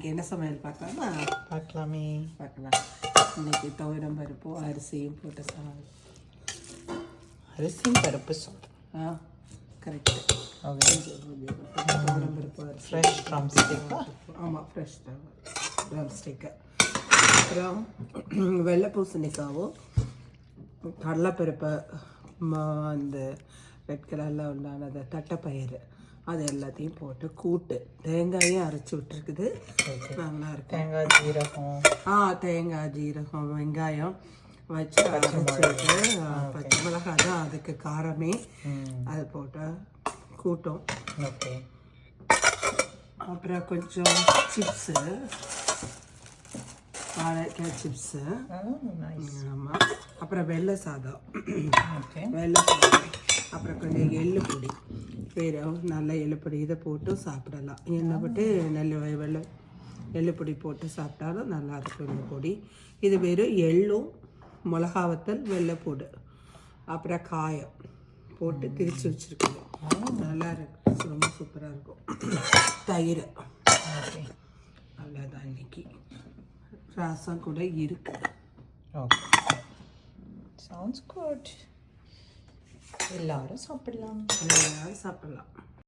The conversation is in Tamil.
என்ன சமையல் பார்க்கலாமா? பார்க்கலாமே. பார்க்கலாம். இன்னைக்கு துவரம் பருப்பு அரிசியும் போட்டு சாதம். அரிசியும் பருப்பு சாதம். கரெக்டு. துவரம் பருப்பு அரிசி. ஃப்ரெஷ் ட்ரம் ஸ்டிக்கா? ஆமாம், ஃப்ரெஷ் ட்ரம் ஸ்டிக்கு. அப்புறம் வெள்ளை பூசணிக்காவும் கடலைப்பருப்பு, அந்த ரெட் கலரில் உண்டானது தட்டைப்பயிறு, அது எல்லாத்தையும் போட்டு கூட்டு தேங்காயும் அரைச்சி விட்டுருக்குது. நல்லா இருக்கும். தேங்காய் ஜீரகம், தேங்காய் ஜீரகம் வெங்காயம் வச்சு அரைச்சி விட்டு பச்சை மிளகாய் தான் அதுக்கு காரமே. அது போட்டு கூட்டும். ஓகே. அப்புறம் கொஞ்சம் சிப்ஸு, வாழைக்காய் சிப்ஸு. ஆமாம். அப்புறம் வெள்ளை சாதம். ஓகே. வெள்ளை சாதம். அப்புறம் கொஞ்சம் எள்ளு பொடி, வேறு நல்ல எள்ளு பொடி, இதை போட்டு சாப்பிடலாம். எண்ணெய் போட்டு வெள்ளை எள்ளு பொடி போட்டு சாப்பிட்டாலும் நல்லாயிருக்கும் இந்த பொடி. இது வெறும் எள்ளும் மிளகாவத்தல் வெள்ளைப்பூடு அப்புறம் காயம் போட்டு திரிச்சு வச்சுருக்கோம். நல்லா இருக்கும், ரொம்ப சூப்பராக இருக்கும். தயிர் அவ்வளோதான். இன்னைக்கு ரசம் கூட இருக்கு. Okay, sounds good. எல்லாரும் சாப்பிடலாம். எல்லாரும் சாப்பிடலாம்.